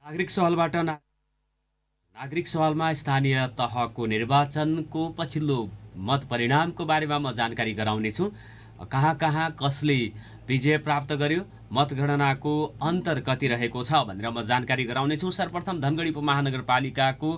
नागरिक सवालबाट नागरिक सवालमा स्थानीय तहको निर्वाचनको पछिल्लो मत परिणामको बारेमा म जानकारी गराउनेछु। कहाँ कहाँ कसले विजय प्राप्त गर्यो, मतगणनाको अन्तर कति रहेको छ भनेर म जानकारी गराउनेछु। सर्वप्रथम धनगढी उपमहानगरपालिकाको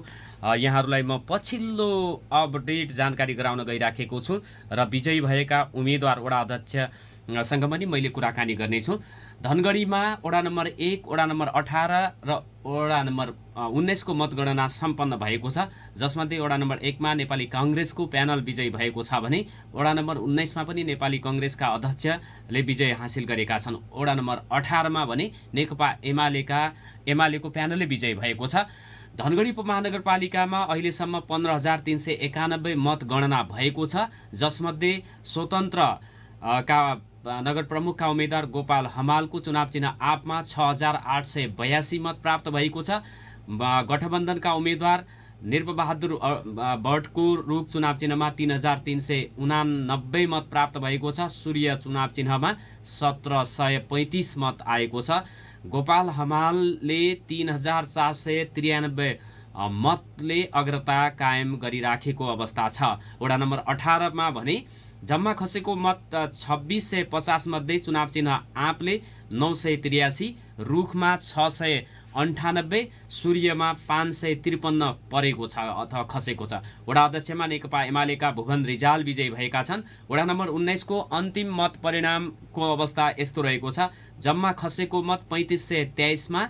यहाँहरूलाई म पछिल्लो अपडेट जानकारी गराउन गइराखेको छु र विजयी भएका उम्मेदवार वडा अध्यक्षसँग पनि मैले कुराकानी गर्नेछु। धनगढीमा वडा नम्बर 1, वडा नम्बर 18 र वडा नम्बर 19 को मतगणना सम्पन्न भएको छ, जसमध्ये वडा नम्बर 1 मा नेपाली कांग्रेसको प्यानल विजयी भएको छ भने वडा नम्बर 19 मा पनि नेपाली कांग्रेसका अध्यक्षले विजय हासिल गरेका छन्। वडा नम्बर 18 मा भने नेकपा एमालेको प्यानलले विजयी भएको छ। धनगढी उपमहानगरपालिकामा अहिलेसम्म 15,391 मतगणना भएको छ, जसमध्ये स्वतन्त्र का नगर प्रमुखका उम्मेदवार गोपाल हमालको चुनाव चिन्ह आपमा 6,882 मत प्राप्त भएको छ। गठबन्धनका उम्मेदवार निर्पबहादुर भट्टको रूप चुनाव चिन्हमा 3,389 मत प्राप्त भएको छ। सूर्य चुनाव चिन्हमा 1,735 मत आएको छ। गोपाल हमालले 3,493 मतले अग्रता कायम गरिराखेको अवस्था छ। वडा नम्बर 18 मा भने जम्मा खसेको मत 2650 मध्ये चुनाव चिन्ह आँपले 983, रुखमा 698, सूर्यमा 553 परेको छ अथवा खसेको छ। वडा अध्यक्षमा नेकपा एमालेका भुवन रिजाल विजयी भएका छन्। वडा नम्बर 19 को अन्तिम मत परिणामको अवस्था यस्तो रहेको छ। जम्मा खसेको मत 3523 मा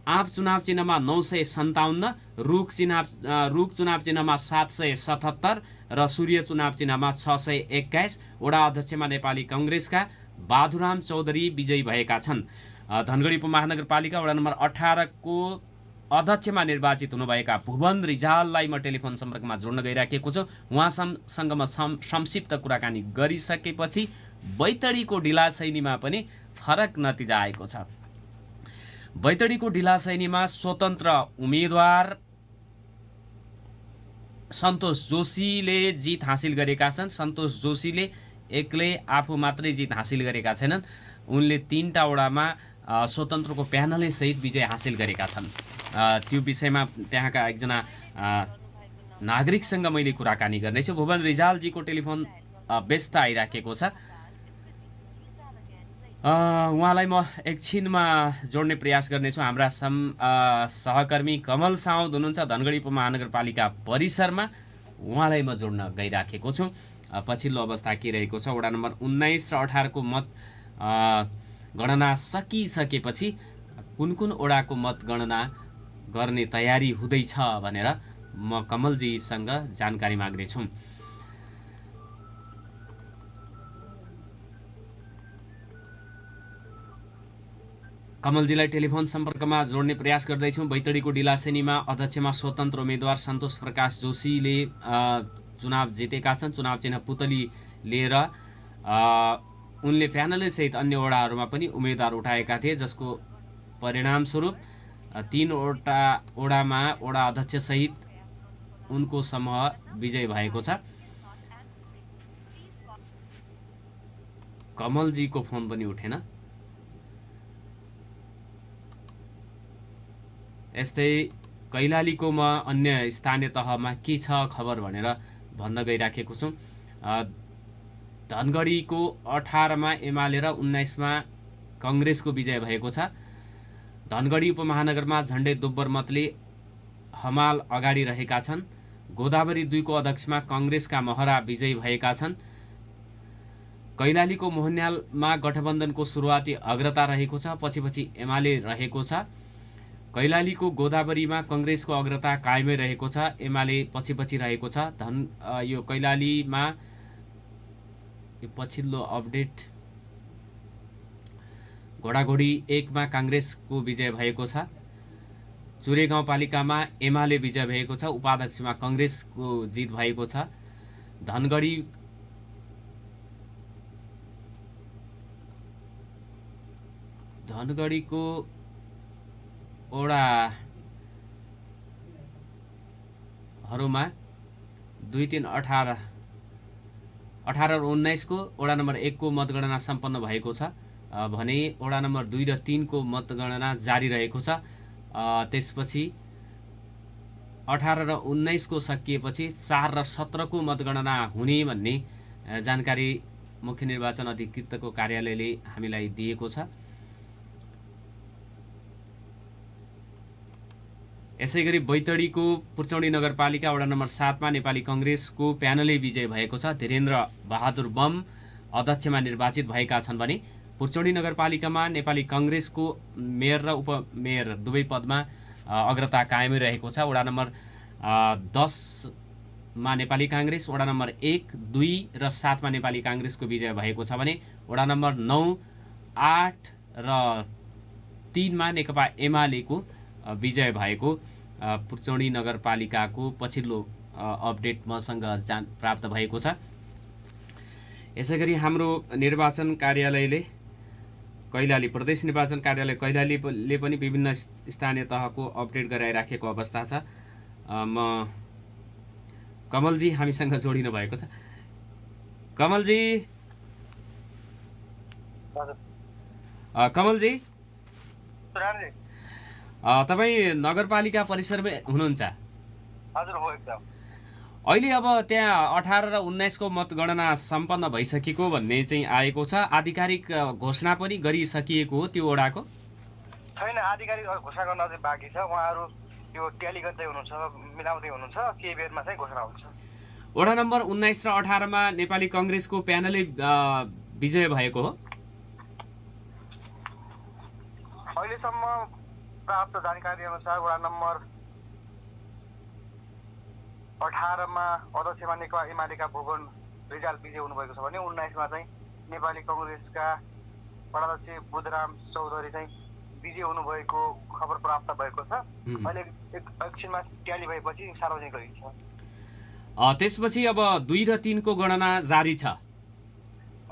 आँप चुनाव चिन्हमा 957, रुख चुनाव चिन्हमा 777 र सूर्य चुनाव चिन्हमा 621। वडा अध्यक्षमा नेपाली कांग्रेसका बाधुराम चौधरी विजयी भएका छन्। धनगढी उपमहानगरपालिका वडा नम्बर 18 को अध्यक्षमा निर्वाचित हुनुभएका भुवन रिजाललाई म टेलिफोन सम्पर्कमा जोड्न गइराखेको छु। उहाँसँग म संक्षिप्त कुराकानी गरिसकेपछि बैतडीको ढिलासैनीमा पनि फरक नतिजा आएको छ। बैतडीको ढिलासैनीमा स्वतन्त्र उम्मेदवार सन्तोष जोशीले जित हासिल गरेका छन्। सन्तोष जोशीले एक्लै आफू मात्रै जित हासिल गरेका छैनन्, उनले 3टा वडामा स्वतन्त्रको प्यानलै सहित विजय हासिल गरेका छन्। त्यो विषयमा त्यहाँका एकजना नागरिकसँग मैले कुराकानी गर्नेछु। भुवन रिजालजीको टेलिफोन व्यस्त आइराखेको छ, उहाँलाई म एकछिनमा जोड्ने प्रयास गर्नेछु। हाम्रा सहकर्मी कमल साउद हुनुहुन्छ धनगढी उपमहानगरपालिका परिसरमा, उहाँलाई म जोड्न गइराखेको छु। पछिल्लो अवस्था के रहेको छ, वडा नम्बर 19 र 18 को मत गणना सकिसकेपछि कुन कुन वडाको मतगणना गर्ने तयारी हुँदैछ भनेर म कमलजीसँग जानकारी माग्नेछु। कमलजीलाई टेलिफोन सम्पर्कमा जोड्ने प्रयास गर्दैछौँ। बैतडीको ढिलासैनीमा अध्यक्षमा स्वतन्त्र उम्मेदवार सन्तोष प्रकाश जोशीले चुनाव जितेका छन्। चुनाव चिन्ह पुतली लिएर उनले प्यानलै सहित अन्य वडाहरूमा पनि उम्मेदवार उठाएका थिए, जसको परिणामस्वरूप 3वटा वडामा वडा अध्यक्षसहित उनको समूह विजय भएको छ। कमलजीको फोन पनि उठेन। यस्तै कैलालीको म अन्य स्थानीय तहमा के छ खबर भनेर भन्न गइराखेको छु। धनगढीको 18 मा एमाले र 19 मा कांग्रेसको विजय भएको छ। धनगढी उपमहानगरमा झण्डै दोब्बर मतले हमाल अगाडि रहेका छन्। गोदावरी 2 को अध्यक्षमा कांग्रेसका महरा विजयी भएका छन्। कैलालीको मोहन्यालमा गठबन्धनको सुरुवाती अग्रता रहेको छ, पछि एमाले रहेको छ। कैलालीको गोदावरीमा कांग्रेसको अग्रता कायमै रहेको छ, एमाले पछि रहेको छ। यो कैलालीमा यो पछिल्लो अपडेट घोडाघोडी 1 मा कांग्रेसको विजय भएको छ। चुरे गाउँपालिकामा एमाले विजय भएको छ, उपाध्यक्षमा कांग्रेसको जित भएको छ। धनगढीको वडाहरूमा 2, 3, 18 र 19 को वडा नम्बर 1 को मतगणना सम्पन्न भएको छ भने वडा नम्बर 2 र 3 को मतगणना जारी रहेको छ। त्यसपछि 18 र 19 को सकिएपछि 4 र 17 को मतगणना हुने भन्ने जानकारी मुख्य निर्वाचन अधिकृतको कार्यालयले हामीलाई दिएको छ। यसैगरी बैतडीको पुर्चौडी नगरपालिका वडा नम्बर 7 मा नेपाली कांग्रेसको प्यानलै विजय भएको छ। धीरेन्द्र बहादुर बम अध्यक्षमा निर्वाचित भएका छन् भने पुर्चौडी नगरपालिकामा नेपाली कांग्रेसको मेयर र उपमेयर दुवै पदमा अग्रता कायमै रहेको छ। वडा नम्बर 10 मा नेपाली कांग्रेस, वडा नम्बर 1, 2 र 7 मा नेपाली कांग्रेसको विजय भएको छ भने वडा नम्बर 9, 8 र 3 मा नेकपा एमालेको विजय भएको पुर्चौडी नगरपालिकाको पछिल्लो अपडेट मसँग प्राप्त भएको छ। यसैगरी हाम्रो निर्वाचन कार्यालयले कैलाली प्रदेश निर्वाचन कार्यालय कैलालीले पनि विभिन्न स्थानीय तहको अपडेट गराइराखेको अवस्था छ। म कमलजी हामीसँग जोडिनु भएको छ। कमलजी तपाईँ नगरपालिका परिसरमा हुनुहुन्छ? हजुर हो एकदम। अहिले अब त्यहाँ 18 र 19 को मतगणना सम्पन्न भइसकेको भन्ने चाहिँ आएको छ। आधिकारिक घोषणा पनि गरिसकिएको हो त्यो वडाको? छैन, आधिकारिक घोषणा गर्न अझै बाँकी छ। उहाँहरू यो ट्याली गर्दै हुनुहुन्छ, मिलाउँदै हुनुहुन्छ, केही बेरमा चाहिँ घोषणा हुन्छ। वडा नम्बर 19 र 18 मा नेपाली कांग्रेसको प्यानलै विजय भएको हो? अहिलेसम्म प्राप्त जानकारी अनुसार वडा नम्बर 18 मा अध्यक्षमा नेकपा एमालेका भुवन रिजाल विजय हुनुभएको छ भने 19 मा चाहिँ नेपाली कांग्रेसका वडाध्यक्ष बुद्धराम चौधरी चाहिँ विजय हुनुभएको खबर प्राप्त भएको छ। अहिले एकछिनमा ट्याली भएपछि सार्वजनिक गरिन्छ। त्यसपछि अब 2 र 3 को गणना जारी छ?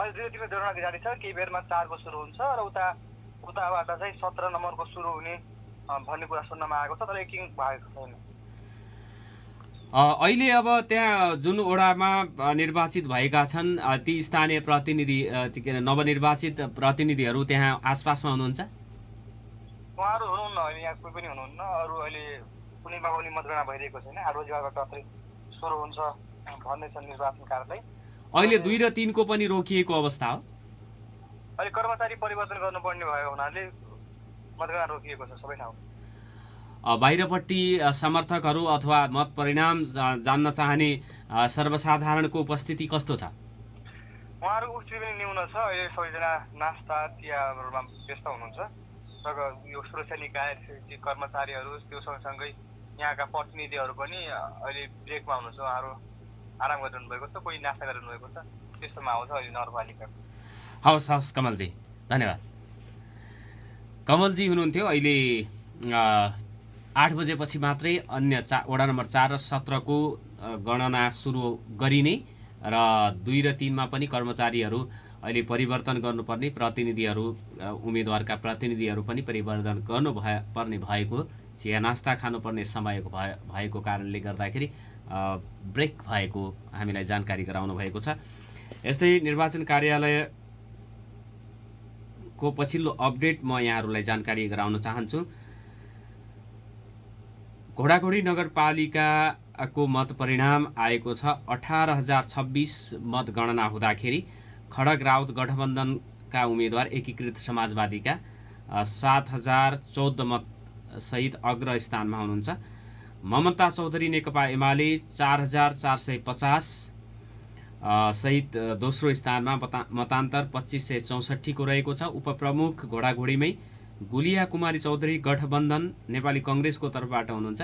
अहिले 2 र 3 को गणना जारी छ। केही बेरमा 4 को सुरु हुन्छ र उताबाट चाहिँ 17 नम्बरको सुरु हुने भन्ने कुरा सुन्नमा आएको छ, तर एकिङ भएको छैन। अहिले अब त्यहाँ जुन वडामा निर्वाचित भएका छन् ती स्थानीय प्रतिनिधि नवनिर्वाचित प्रतिनिधिहरू त्यहाँ आसपासमा हुनुहुन्छ? उहाँहरू हुनुहुन्न, अहिले यहाँ कोही पनि हुनुहुन्न। अरू अहिले कुनैमा पनि मतगणना भइरहेको छैन। रोजगारबाट मात्रै सुरु हुन्छ भन्ने छ निर्वाचन कार्यालय। अहिले 2 र 3 को पनि रोकिएको अवस्था हो? अहिले कर्मचारी परिवर्तन गर्नुपर्ने भएको हुनाले मतगणना रोकिएको छ सबै ठाउँ। बाहिरपट्टि समर्थकहरू अथवा मत परिणाम जान्न चाहने सर्वसाधारणको उपस्थिति कस्तो छ? उहाँहरूको उपस्थिति पनि न्यून छ। अहिले सबैजना नास्ता चियाहरूमा व्यस्त हुनुहुन्छ। र यो सुरक्षा निकाय कर्मचारीहरू त्यो सँगसँगै यहाँका प्रतिनिधिहरू पनि अहिले ब्रेकमा हुनुहुन्छ। उहाँहरू आराम गरिरहनु भएको छ, कोही नास्ता गरिरहनु भएको छ। त्यस्तो माहौल छ अहिले नगरपालिका। हवस् कमलजी, धन्यवाद। कमलजी हुनुहुन्थ्यो। अहिले 8 बजेपछि मात्रै अन्य वडा नम्बर 4 र 17 को गणना सुरु गरिने र 2 र 3 मा पनि कर्मचारीहरू अहिले परिवर्तन गर्नुपर्ने प्रतिनिधिहरू उम्मेदवारका प्रतिनिधिहरू पनि परिवर्तन गर्नुपर्ने भएको, चिया नास्ता खानुपर्ने समय भएको कारणले गर्दाखेरि ब्रेक भएको हामीलाई जानकारी गराउनु भएको छ। यस्तै निर्वाचन कार्यालयको पछिल्लो अपडेट म यहाँहरूलाई जानकारी गराउन चाहन्छु। घोडाघोडी नगरपालिकाको मत परिणाम आएको छ। 18,026 मतगणना हुँदाखेरि खडग राउत गठबन्धनका उम्मेदवार एकीकृत समाजवादीका 7,014 मत सहित अग्र स्थानमा हुनुहुन्छ। ममता चौधरी नेकपा एमाले 4,450 सहित दोस्रो स्थानमा मतान्तर 2,564 को रहेको छ। उपप्रमुख घोडाघोडीमै गुलिया कुमारी चौधरी गठबन्धन नेपाली कांग्रेसको तर्फबाट हुनुहुन्छ।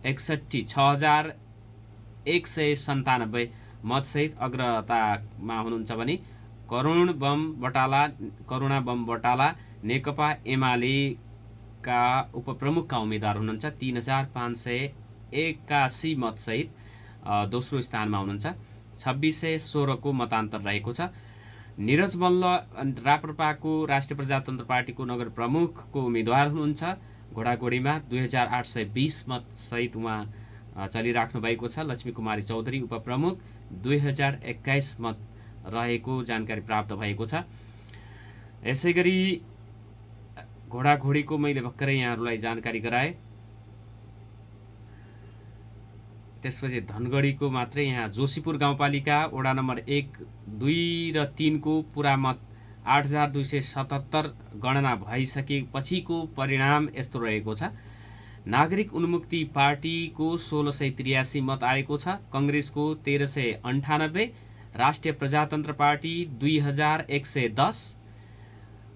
6,197 मतसहित अग्रतामा हुनुहुन्छ भने करुणा बम बटाला नेकपा एमालेका उपप्रमुखका उम्मेदवार हुनुहुन्छ। 3,581 मतसहित दोस्रो स्थानमा हुनुहुन्छ। 2,616 को मतान्तर रहेको छ। निरज मल्ल राप्रपाको राष्ट्रिय प्रजातन्त्र पार्टीको नगर प्रमुखको उम्मेदवार हुनुहुन्छ। घोडाघोडीमा 2,820 मतसहित उहाँ चलिराख्नु भएको छ। लक्ष्मी कुमारी चौधरी उपप्रमुख 2,021 मत रहेको जानकारी प्राप्त भएको छ। यसैगरी घोडाघोडीको मैले भर्खरै यहाँहरूलाई जानकारी गराएँ। त्यसपछि धनगढीको मात्रै यहाँ जोशीपुर गाउँपालिका वडा नम्बर 1, 2 र 3 को पुरा मत 8277 गणना भइसकेपछिको परिणाम यस्तो रहेको छ। नागरिक उन्मुक्ति पार्टीको 1683 मत आएको छ, कङ्ग्रेसको 1398, राष्ट्रिय प्रजातन्त्र पार्टी 2110।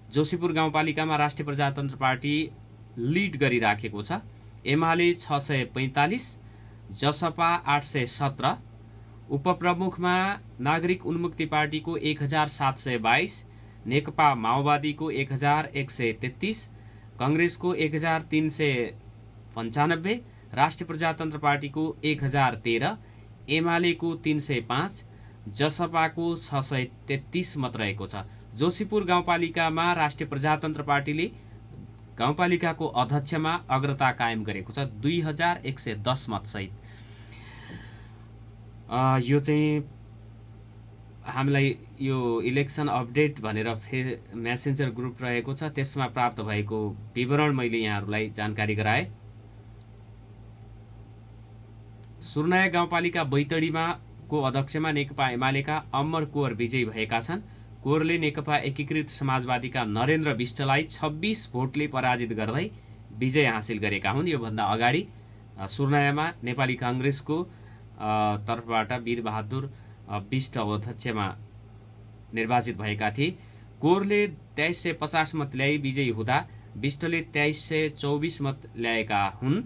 जोशीपुर गाउँपालिकामा राष्ट्रिय प्रजातन्त्र पार्टी लिड गरिराखेको छ। एमाले 645, जसपा 817, उपप्रमुखमा नागरिक उन्मुक्ति पार्टीको 1722, नेकपा माओवादीको 1133, कङ्ग्रेसको 1395, राष्ट्रिय प्रजातन्त्र पार्टीको 1013, एमालेको 305, जसपाको 633 मत रहेको छ। जोशीपुर गाउँपालिकामा राष्ट्रिय प्रजातन्त्र पार्टीले गाउँपालिकाको अध्यक्षमा अग्रता कायम गरेको छ 2110 मतसहित। यो चाहिँ हामीलाई यो इलेक्सन अपडेट भनेर मेसेन्जर ग्रुप रहेको छ, त्यसमा प्राप्त भएको विवरण मैले यहाँहरूलाई जानकारी गराएँ। सुर्नाया गाउँपालिका बैतडीमा को अध्यक्षमा नेकपा एमालेका अमर कोर विजयी भएका छन्। कोरले नेकपा एकीकृत समाजवादीका नरेन्द्र विष्टलाई 26 भोटले पराजित गर्दै विजय हासिल गरेका हुन्। योभन्दा अगाडि सुर्नायामा नेपाली काङ्ग्रेसको तर्फबाट वीरबहादुर विष्ट अध्यक्षमा निर्वाचित भएका थिए। कोरले 2350 मत ल्याई विजयी हुँदा विष्टले 2324 मत ल्याएका हुन्।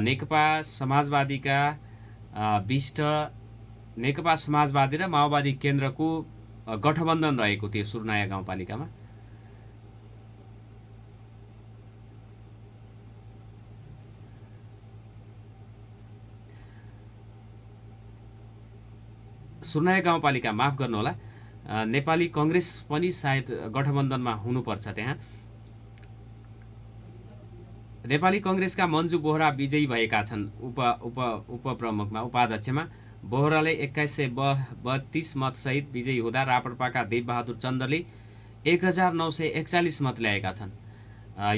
नेकपा समाजवादीका विष्ट नेकपा समाजवादी र माओवादी केन्द्रको गठबन्धन रहेको थियो सुर्नाया गाउँपालिकामा। सुर्नाया गाउँपालिका माफ गर्नुहोला, नेपाली काङ्ग्रेस पनि सायद गठबन्धनमा हुनुपर्छ। त्यहाँ नेपाली काङ्ग्रेसका मन्जु बोहरा विजयी भएका छन् उपप्रमुखमा उपाध्यक्षमा। बोहराले 2132 मतसहित विजयी हुँदा राप्रपाका देवबहादुर चन्दले 1941 मत ल्याएका छन्।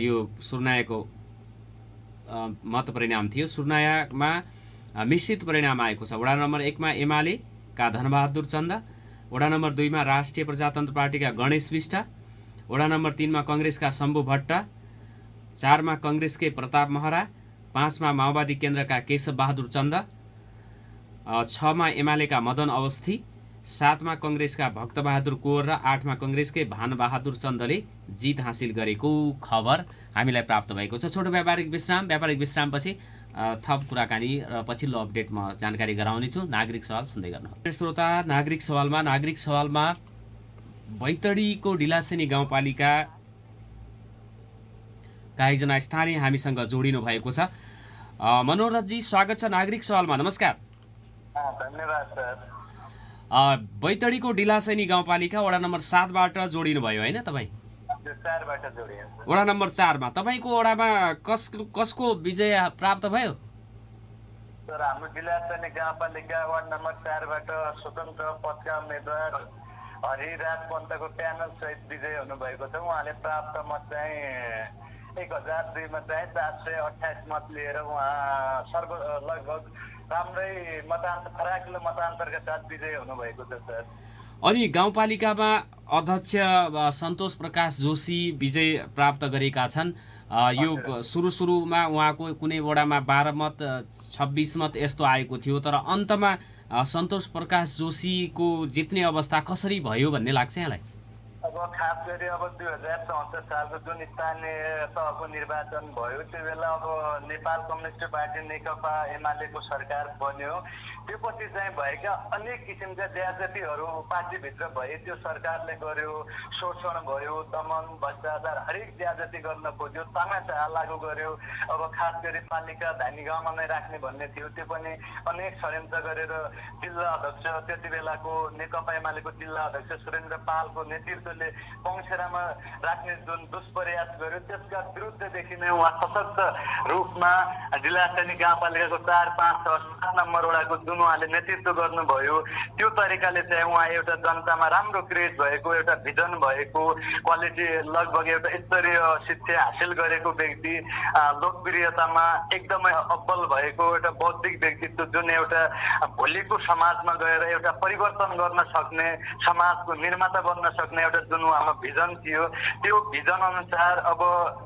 यो सुर्नायाको मत परिणाम थियो। सुर्नायामा मिश्रित परिणाम आएको छ। वडा नम्बर 1 मा एमाले का धनबहादुर चन्द, वडा नम्बर 2 मा राष्ट्रिय प्रजातन्त्र पार्टीका गणेश विष्ट, वडा नम्बर 3 मा काङ्ग्रेसका शम्भु भट्ट, 4 मा काङ्ग्रेसकै प्रताप महरा, 5 मा माओवादी केन्द्रका केशव बहादुर चन्द, 6 मा एमालेका मदन अवस्थी, 7 मा काङ्ग्रेसका भक्तबहादुर कोर र 8 मा काङ्ग्रेसकै भानबहादुर चन्दले जित हासिल गरेको खबर हामीलाई प्राप्त भएको छ। छोटो व्यापारिक विश्रामपछि थप कुराकानी र पछिल्लो अपडेट म जानकारी गराउनेछु। नागरिक सवाल सुन्दै गर्नुहोस्। श्रोता, नागरिक सवालमा बैतडीको डिलासेनी गाउँपालिका का एकजना स्थानीय हामीसँग जोडिनु भएको छ। मनोरथजी, स्वागत छ नागरिक सवालमा। नमस्कार। धन्यवाद सर। बैतडीको डिलासेनी गाउँपालिका वडा नम्बर 7 बाट जोडिनु भयो हैन तपाईँ? वडा नम्बर 4 मा तपाईको वडामा कसको विजय प्राप्त भयो? सर, हाम्रो डिलासेनी गाउँपालिका वार्ड नम्बर 4 बाट स्वतन्त्र पदका उम्मेदवार हरिराज पन्तको प्यानल सहित विजय हुनुभएको छ। उहाँले प्राप्त मत चाहिँ 1002 मा चाहिँ 428 मत लिएर उहाँ लगभग राम्रै फराकिलो मतान्तरका साथ विजय हुनुभएको छ सर। अनि गाउँपालिकामा अध्यक्ष सन्तोष प्रकाश जोशी विजय प्राप्त गरेका छन्। यो सुरुमा उहाँको कुनै वडामा 12 मत 26 मत यस्तो आएको थियो, तर अन्तमा सन्तोष प्रकाश जोशीको जित्ने अवस्था कसरी भयो भन्ने लाग्छ यहाँलाई? अब खास गरी 2064 सालको जुन स्थानीय तहको निर्वाचन भयो, त्यो बेला अब नेपाल कम्युनिस्ट पार्टी नेकपा एमालेको सरकार बन्यो। त्यो पछि चाहिँ भएका अनेक किसिमका ज्यादतीहरू पार्टीभित्र भए, त्यो सरकारले गर्यो। शोषण भयो, दमन भ्रष्टाचार हरेक ज्यादती गर्न खोज्यो, तमासा लागू गर्यो। अब खास गरी पालिका धानी गाउँमा नै राख्ने भन्ने थियो, त्यो पनि अनेक षड्यन्त्र गरेर जिल्ला अध्यक्ष, त्यति बेलाको नेकपा एमालेको जिल्ला अध्यक्ष सुरेन्द्र पालको नेतृत्वले पङ्सेरामा राख्ने जुन दुष्प्रयास गर्यो त्यसका विरुद्धदेखि नै उहाँ सशक्त रूपमा डिलासनी गाउँपालिकाको 4, 5, 6, 7 नम्बर वडाको जुन उहाँले नेतृत्व गर्नुभयो त्यो तरिकाले चाहिँ उहाँ एउटा जनतामा राम्रो क्रेज भएको, एउटा भिजन भएको, क्वालिटी लगभग एउटा स्तरीय शिक्षा हासिल गरेको व्यक्ति, लोकप्रियतामा एकदमै अब्बल भएको एउटा बौद्धिक व्यक्तित्व जुन एउटा भोलिको समाजमा गएर एउटा परिवर्तन गर्न सक्ने, समाजको निर्माता बन्न सक्ने एउटा जुन उहाँमा भिजन थियो, त्यो भिजन अनुसार अब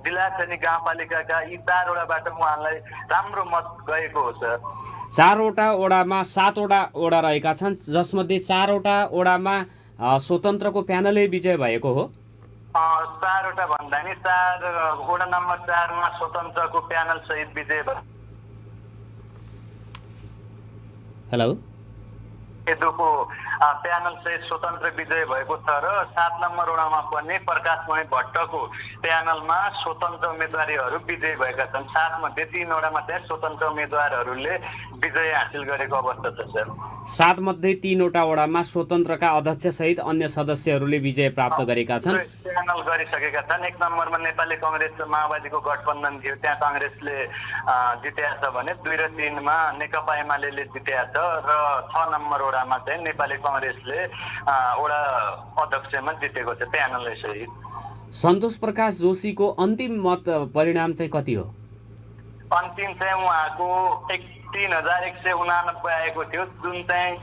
डिलासनी गाउँपालिकाका यी 4 वडाबाट उहाँलाई राम्रो मत गएको हो सर। 4 वटा वडामा 7 वटा वडा रहेका छन्, जसमध्ये 4 वटा वडामा स्वतन्त्रको प्यानलै विजय भएको हो। 4 वटा भन्दा नि 4 वडा नम्बर 4 मा स्वतन्त्रको प्यानल सहित विजय भयो। हेलो एदोको प्यानल सहित स्वतन्त्र विजय भएको छ र 7 नम्बर वडामा पनि प्रकाशमणि भट्टको प्यानलमा स्वतन्त्र उम्मेदवारीहरू विजयी भएका छन्। 7 मध्ये 3 वडामा चाहिँ स्वतन्त्र उम्मेदवारहरूले विजय हासिल गरेको अवस्था छ सर। 7 मध्ये 3 वटा वडामा स्वतन्त्रका अध्यक्ष सहित अन्य सदस्यहरूले विजय प्राप्त गरेका छन्। प्यानल गरिसकेका छन्। 1 नम्बरमा नेपाली कङ्ग्रेस र माओवादीको गठबन्धन थियो, त्यहाँ कङ्ग्रेसले जितेको छ भने 2 र 3 मा नेकपा एमाले जितेको छ र 6 नम्बर वडामा चाहिँ नेपाली कङ्ग्रेसले वडा अध्यक्षमा जितेको छ प्यानलले सहित। सन्तोष प्रकाश जोशीको अन्तिम मत परिणाम चाहिँ कति हो? अन्तिम चाहिँ उहाँको 3189 आएको थियो, जुन चाहिँ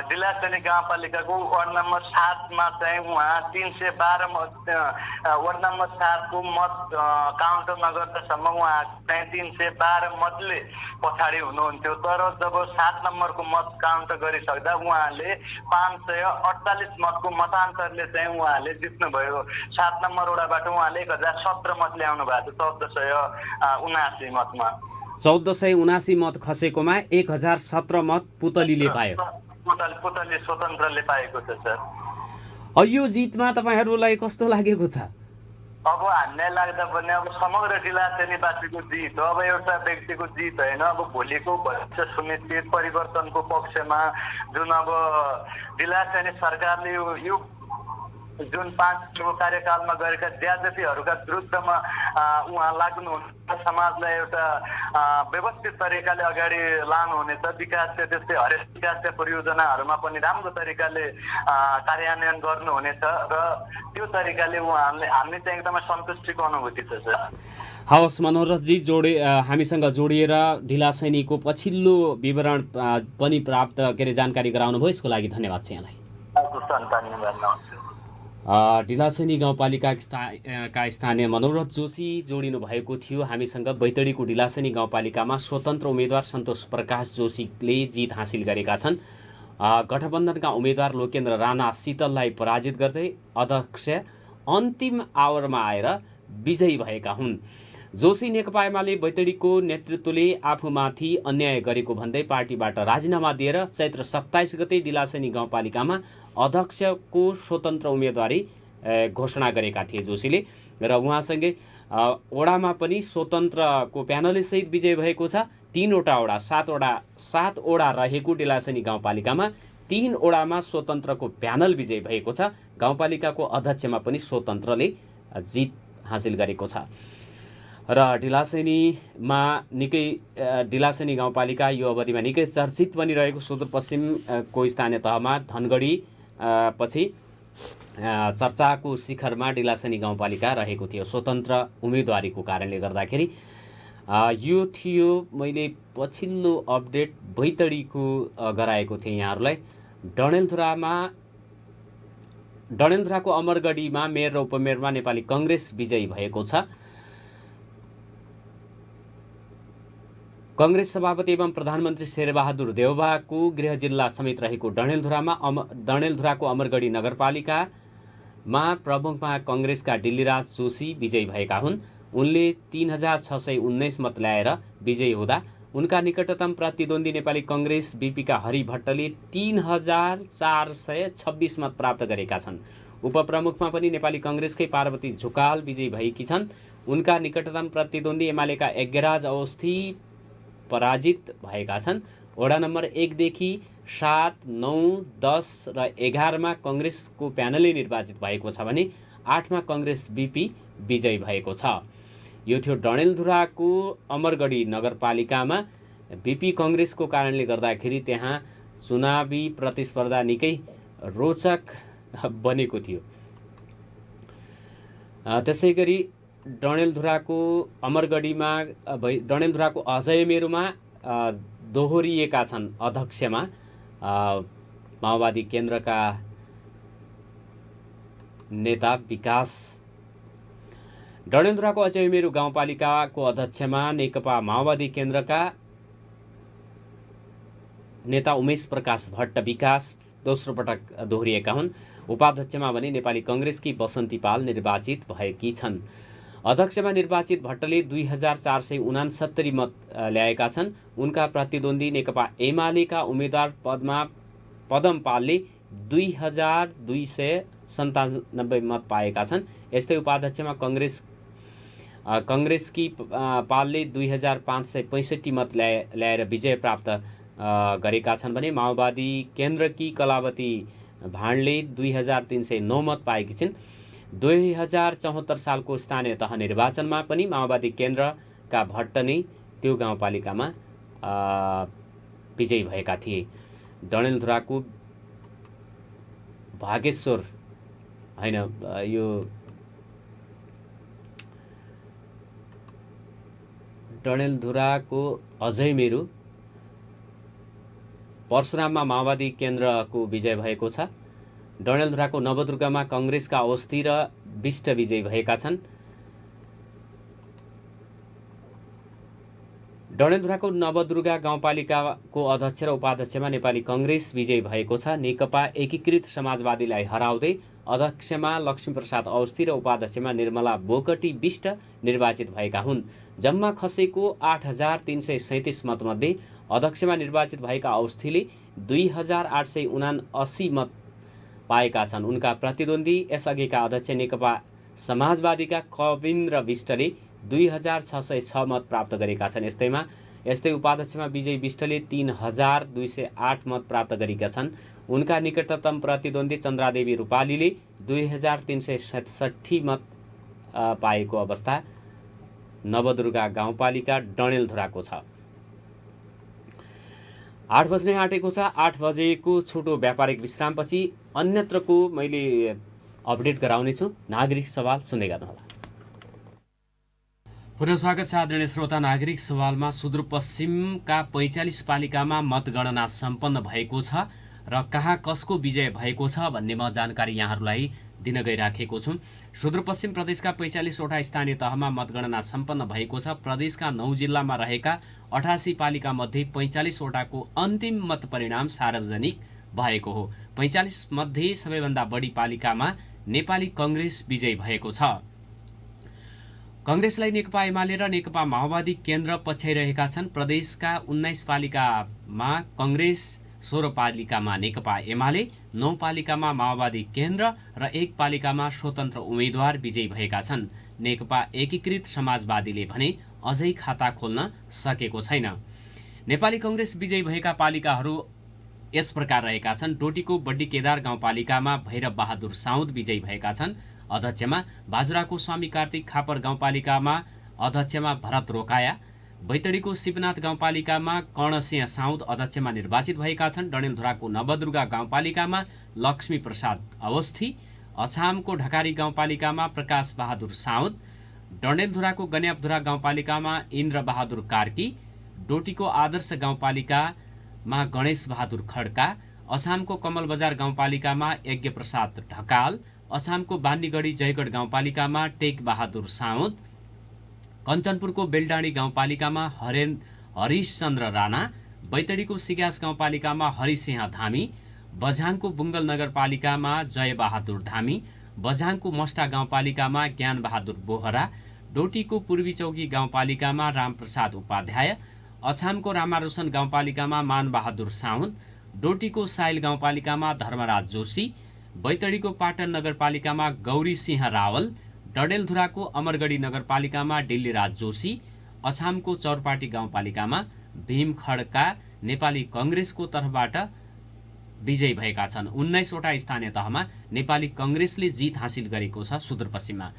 डिलासनी गाउँपालिकाको वार्ड नम्बर 7 मा चाहिँ उहाँ 312 मत, वार्ड नम्बर 7 को मत काउन्ट नगर्दासम्म उहाँ चाहिँ 312 मतले पछाडि हुनुहुन्थ्यो। तर जब 7 नम्बरको मत काउन्ट गरिसक्दा उहाँले 548 मतको मतान्तरले चाहिँ उहाँले जित्नुभयो। 7 नम्बर वडाबाट उहाँले 1017 मत ल्याउनु भएको थियो 1479 मतमा। 1479 मत खसेकोमा 1017 मत पुतलीले पायो। पुतली स्वतन्त्रले पाएको छ सर। यो जितमा तपाईहरूलाई कस्तो लागेको छ? अब हामीलाई लाग्दा पनि अब समग्र डिलासनीवासीको जित हो। अब एउटा व्यक्तिको जित होइन, अब भोलिको भविष्य सुनिश्चित परिवर्तनको पक्षमा जुन अब डिलासनी सरकारले यो जुन 5 कार्यकालमा गरेका ज्यादतीहरूका विरुद्धमा उहाँ लाग्नुहुन्छ, समाजलाई एउटा व्यवस्थित तरिकाले अगाडि लानुहुनेछ। विकासले त्यस्तै हरेक विकासका परियोजनाहरूमा पनि राम्रो तरिकाले कार्यान्वयन गर्नुहुनेछ र त्यो तरिकाले उहाँले हामी चाहिँ एकदमै सन्तुष्टिको अनुभूति छ सर। हवस् मनोरथजी, हामीसँग जोडिएर डिलासनीको पछिल्लो विवरण पनि प्राप्त जानकारी गराउनुभयो, यसको लागि धन्यवाद छ यहाँलाई। डिलासनी गाउँपालिका स्थानीय मनोरथ जोशी जोडिनु भएको थियो हामीसँग। बैतडीको डिलासनी गाउँपालिकामा स्वतन्त्र उम्मेदवार सन्तोष प्रकाश जोशीले जित हासिल गरेका छन्। गठबन्धनका उम्मेदवार लोकेन्द्र राणा शीतललाई पराजित गर्दै अध्यक्ष अन्तिम आवरमा आएर विजयी भएका हुन्। जोशी नेकपा एमाले बैतडीको नेतृत्वले आफूमाथि अन्याय गरेको भन्दै पार्टीबाट राजीनामा दिएर चैत्र 27 गते डिलासनी गाउँपालिकामा अध्यक्षको स्वतन्त्र उम्मेदवारी घोषणा गरेका थिए जोशीले र उहाँसँगै वडामा पनि स्वतन्त्रको प्यानलसहित विजय भएको छ। 3 वटा वडा 7 वडा रहेको डिलासनी गाउँपालिकामा 3 वडामा स्वतन्त्रको प्यानल विजय भएको छ। गाउँपालिकाको अध्यक्षमा पनि स्वतन्त्रले जित हासिल गरेको छ र डिलासनीमा डिलासनी गाउँपालिका यो अवधिमा निकै चर्चित बनिरहेको सुदूरपश्चिमको स्थानीय तहमा धनगढी पछि चर्चाको शिखरमा डिलासनी गाउँपालिका रहेको थियो स्वतन्त्र उम्मेदवारीको कारणले गर्दाखेरि। यो थियो मैले पछिल्लो अपडेट बैतडीको गराएको थिएँ यहाँहरूलाई। डडेलधुराको अमरगढीमा मेयर र उपमेयरमा नेपाली कङ्ग्रेस विजयी भएको छ। कङ्ग्रेस सभापति एवं प्रधानमन्त्री शेरबहादुर देउवाको गृह जिल्ला समेत रहेको डडेलधुराको अमरगढी नगरपालिकामा प्रमुखमा कङ्ग्रेसका डिल्लीराज जोशी विजयी भएका हुन्। उनले 3619 मत ल्याएर विजयी हुँदा उनका निकटतम प्रतिद्वन्दी नेपाली कङ्ग्रेस बीपीका हरि भट्टले 3426 मत प्राप्त गरेका छन्। उपप्रमुखमा पनि नेपाली कङ्ग्रेसकै पार्वती झुकाल विजयी भएकी छन्। उनका निकटतम प्रतिद्वन्दी एमालेका यज्ञराज अवस्थी पराजित भएका छन्। वडा नम्बर 1 देखि 7, 9, 10 र 11मा कङ्ग्रेसको प्यानलै निर्वाचित भएको छ भने 8मा कङ्ग्रेस बीपी विजयी भएको छ। यो थियो डडेलधुराको अमरगढी नगरपालिकामा बीपी कङ्ग्रेसको कारणले गर्दाखेरि त्यहाँ चुनावी प्रतिस्पर्धा निकै रोचक बनेको थियो। त्यसै गरी डडेलधुराको अमरगढीमा डडेलधुराको अजयमेरुमा दोहोरिएका छन् अध्यक्षमा माओवादी केन्द्रका नेता विकास। डडेलधुराको अजयमेरु गाउँपालिकाको अध्यक्षमा नेकपा माओवादी केन्द्रका नेता उमेश प्रकाश भट्ट विकास दोस्रो पटक दोहोरिएका हुन्। उपाध्यक्षमा भने नेपाली कङ्ग्रेसकी बसन्ती पाल निर्वाचित भएकी छन्। अध्यक्षमा निर्वाचित भट्टले 2469 मत ल्याएका छन्। उनका प्रतिद्वन्दी नेकपा एमालेका उम्मेद्वार पदम पालले 2297 मत पाएका छन्। यस्तै उपाध्यक्षमा कङ्ग्रेसकी पालले 2565 मत ल्याएर विजय प्राप्त गरेका छन् भने माओवादी केन्द्रकी कलावती भाण्डले 2309 मत पाएकी छिन्। 2074 सालको स्थानीय तह निर्वाचनमा पनि माओवादी केन्द्रका भट्ट नै त्यो गाउँपालिकामा विजयी भएका थिए। डडेलधुराको भागेश्वर हैन यो डडेलधुराको अजयमेरु परशुराममा माओवादी केन्द्रको विजय भएको छ। डडेलधुराको नवदुर्गामा कङ्ग्रेसका अवस्थी र विष्ट विजयी भएका छन्। डडेलधुराको नवदुर्गा गाउँपालिकाको अध्यक्ष र उपाध्यक्षमा नेपाली कङ्ग्रेस विजयी भएको छ। नेकपा एकीकृत समाजवादीलाई हराउँदै अध्यक्षमा लक्ष्मीप्रसाद अवस्थी र उपाध्यक्षमा निर्मला बोगटी विष्ट निर्वाचित भएका हुन्। जम्मा खसेको 8337 मतमध्ये अध्यक्षमा निर्वाचित भएका अवस्थीले 2879 मत पाएका छन्। उनका प्रतिद्वन्दी यसअघिका अध्यक्ष नेकपा समाजवादीका कविन्द्र विष्टले 2606 मत प्राप्त गरेका छन्। यस्तै उपाध्यक्षमा विजय विष्टले 3208 मत प्राप्त गरेका छन्। उनका निकटतम प्रतिद्वन्दी चन्द्रादेवी रूपालीले 2367 मत पाएको अवस्था नवदुर्गा गाउँपालिका डडेलधुराको छ। 8 बज्ने आँटेको छ। 8 बजेको छोटो व्यापारिक विश्रामपछि अन्यत्रको मैले अपडेट गराउनेछु। नागरिक सवाल सुन्दै गर्नुहोला। पुनः स्वागत छ आदरणीय श्रोता। नागरिक सवालमा सुदूरपश्चिमका 45 पालिकामा मतगणना सम्पन्न भएको छ र कहाँ कसको विजय भएको छ भन्ने म जानकारी यहाँहरूलाई दिन गइराखेको छु। सुदूरपश्चिम प्रदेशका 45 वटा स्थानीय तहमा मतगणना सम्पन्न भएको छ। प्रदेशका 9 जिल्लामा रहेका 88 पालिका मध्ये 45 वटाको अन्तिम मत परिणाम सार्वजनिक भएको हो। 45 मध्ये सबैभन्दा बढी पालिकामा नेपाली कङ्ग्रेस विजयी भएको छ। कङ्ग्रेसलाई नेकपा एमाले र नेकपा माओवादी केन्द्र पछ्याइरहेका छन्। प्रदेशका 19 पालिकामा कङ्ग्रेस, 16 पालिकामा नेकपा एमाले, 9 पालिकामा माओवादी केन्द्र र 1 पालिकामा स्वतन्त्र उम्मेद्वार विजयी भएका छन्। नेकपा एकीकृत समाजवादीले भने अझै खाता खोल्न सकेको छैन। नेपाली कङ्ग्रेस विजयी भएका पालिकाहरू यस प्रकार रहेका छन्। डोटीको बड्डी केदार गाउँपालिकामा भैरव बहादुर साउद विजयी भएका छन्। अध्यक्षमा बाजुराको स्वामी कार्तिक खापर गाउँपालिकामा अध्यक्षमा भरत रोकाया। बैतडीको शिवनाथ गाउँपालिकामा कर्णसिंह साउद अध्यक्षमा निर्वाचित भएका छन्। डडेलधुराको नवदुर्गा गाउँपालिकामा लक्ष्मी प्रसाद अवस्थी, अछामको ढकारी गाउँपालिकामा प्रकाश बहादुर साउद, डडेलधुराको गन्यापधुरा गाउँपालिकामा इन्द्र बहादुर कार्की, डोटीको आदर्श गाउँपालिकामा गणेश बहादुर खड्का, अछामको कमल बजार गाउँपालिकामा यज्ञ प्रसाद ढकाल, अछामको बान्डीगढी जयगढ गाउँपालिकामा टेक बहादुर साउद, कञ्चनपुरको बेलडाँडी गाउँपालिकामा हरिशचन्द्र राणा, बैतडीको सिगास गाउँपालिकामा हरिसिंह धामी, बझाङको बुङ्गल नगरपालिकामा जय बहादुर धामी, बझाङको मस्टा गाउँपालिकामा ज्ञान बहादुर बोहरा, डोटीको पूर्वी चौकी गाउँपालिकामा रामप्रसाद उपाध्याय, अछामको रामारोशन गाउँपालिकामा मान बहादुर साउद, डोटीको साइल गाउँपालिकामा धर्मराज जोशी, बैतडीको पाटन नगरपालिकामा गौरी सिंह रावल, डडेलधुराको अमरगढी नगरपालिकामा डिल्लीराज जोशी, अछामको चौरपाटी गाउँपालिकामा भीम खड्का नेपाली कङ्ग्रेसको तर्फबाट विजयी भएका छन्। 19वटा स्थानीय तहमा नेपाली कङ्ग्रेसले जित हासिल गरेको छ सुदूरपश्चिममा।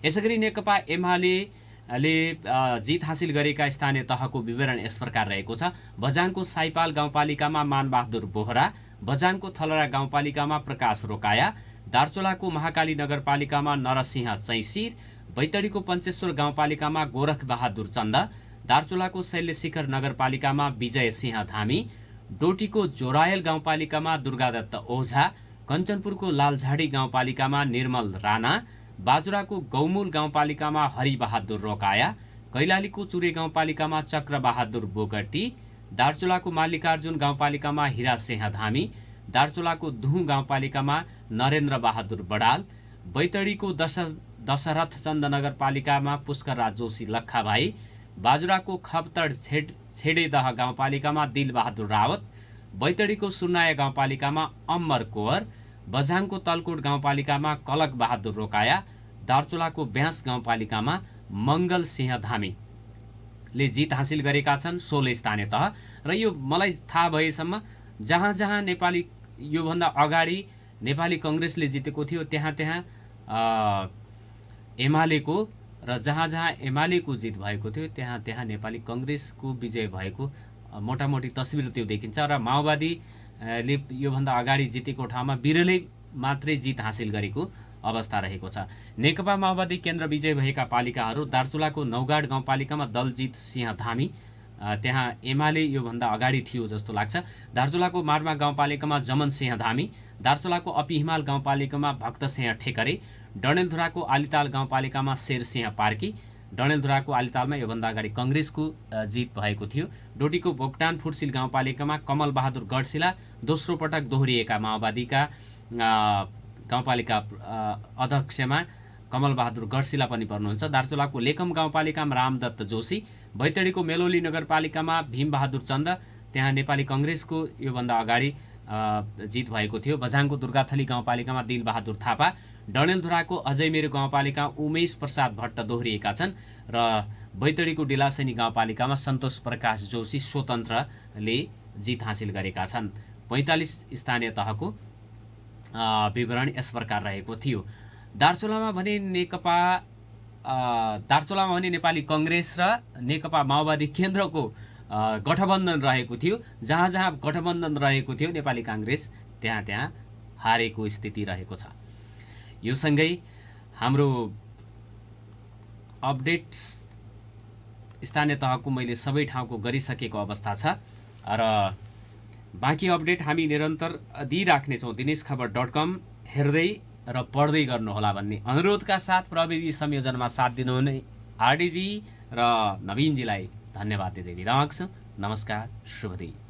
यसैगरी नेकपा एमाले जित हासिल गरेका स्थानीय तहको विवरण यस प्रकार रहेको छ। बझाङको साइपाल गाउँपालिकामा मानबहादुर बोहरा, बझाङको थलरा गाउँपालिकामा प्रकाश रोकाया, दार्चुलाको महाकाली नगरपालिकामा नरसिंह चैसिर, बैतडीको पञ्चेश्वर गाउँपालिकामा गोरख बहादुर चन्द, दार्चुलाको शैल्यशिखर नगरपालिकामा विजय सिंह धामी, डोटीको जोरायल गाउँपालिकामा दुर्गादत्त ओझा, कञ्चनपुरको लालझाडी गाउँपालिकामा निर्मल राणा, बाजुराको गौमूल गाउँपालिकामा हरिबहादुर रोकाया, कैलालीको चुरे गाउँपालिकामा चक्रबहादुर बोगटी, दार्चुलाको मल्लिकार्जुन गाउँपालिकामा हिरासिंह धामी, दार्चुलाको दुहु गाउँपालिकामा नरेन्द्र बहादुर बडाल, बैतडीको दशरथचन्द नगरपालिकामा पुष्करराज जोशी लक्खाभाइ, बाजुराको खप्तड छेडेदह गाउँपालिकामा दिलबहादुर रावत, बैतडीको सुर्नाया गाउँपालिकामा अम्मर कोवर, बझाङको तलकोट गाउँपालिकामा कलक बहादुर रोकाया, दार्चुलाको ब्यास गाउँपालिकामा मङ्गल सिंह धामीले जित हासिल गरेका छन् 16 स्थानीय तह। र यो मलाई थाहा भएसम्म जहाँ जहाँ नेपाली योभन्दा अगाडि नेपाली कङ्ग्रेसले जितेको थियो त्यहाँ एमालेको, र जहाँ जहाँ एमालेको जित भएको थियो त्यहाँ नेपाली कङ्ग्रेसको विजय भएको मोटामोटी तस्बिर त्यो देखिन्छ। र माओवादीले योभन्दा अगाडि जितेको ठाउँमा बिरलै मात्रै जित हासिल गरेको अवस्था रहेको छ। नेकपा माओवादी केन्द्र विजय भएका पालिकाहरू दार्चुलाको नौगाड गाउँपालिकामा दलजित सिंह धामी, त्यहाँ एमाले योभन्दा अगाडि थियो जस्तो लाग्छ। दार्चुलाको मार्मा गाउँपालिकामा जमन सिंह धामी, दार्चुलाको अपिहिमाल गाउँपालिकामा भक्तसिंह ठेकरे, डडेलधुराको आलिताल गाउँपालिकामा शेरसिंह पार्की, डडेलधुराको आलितालमा योभन्दा अगाडि कङ्ग्रेसको जित भएको थियो। डोटीको भोक्टान फुर्सिल गाउँपालिकामा कमल बहादुर गढशिला दोस्रो पटक दोहोरिएका माओवादीका गाउँपालिका अध्यक्षमा कमल बहादुर गढशिला पनि पर्नुहुन्छ। दार्चुलाको लेकम गाउँपालिकामा रामदत्त जोशी, बैतडीको मेलोली नगरपालिकामा भीमबहादुर चन्द, त्यहाँ नेपाली कङ्ग्रेसको योभन्दा अगाडि जित भएको थियो। बझाङको दुर्गाथली गाउँपालिकामा दिलबहादुर थापा, डडेलधुराको अझै मेरो गाउँपालिका उमेश प्रसाद भट्ट दोहोरिएका छन् र बैतडीको डिलासैनी गाउँपालिकामा सन्तोष प्रकाश जोशी स्वतन्त्रले जित हासिल गरेका छन्। 45 स्थानीय तहको विवरण यस प्रकार रहेको थियो। दार्चुलामा भने नेपाली कङ्ग्रेस र नेकपा माओवादी केन्द्रको गठबन्धन रहेको थियो। जहाँ जहाँ गठबन्धन रहेको थियो नेपाली काङ्ग्रेस त्यहाँ हारेको स्थिति रहेको छ। यो सँगै हाम्रो अपडेट स्थानीय तहको मैले सबै ठाउँको गरिसकेको अवस्था छ र बाँकी अपडेट हामी निरन्तर दिइराख्नेछौँ। दिनेशखबर.com हेर्दै र पढ्दै गर्नुहोला भन्ने अनुरोधका साथ प्रविधि संयोजनमा साथ दिनुहुने आरडीजी र नवीनजीलाई धन्यवाद दिँदै बिदा माग्छु। नमस्कार, शुभ दिन।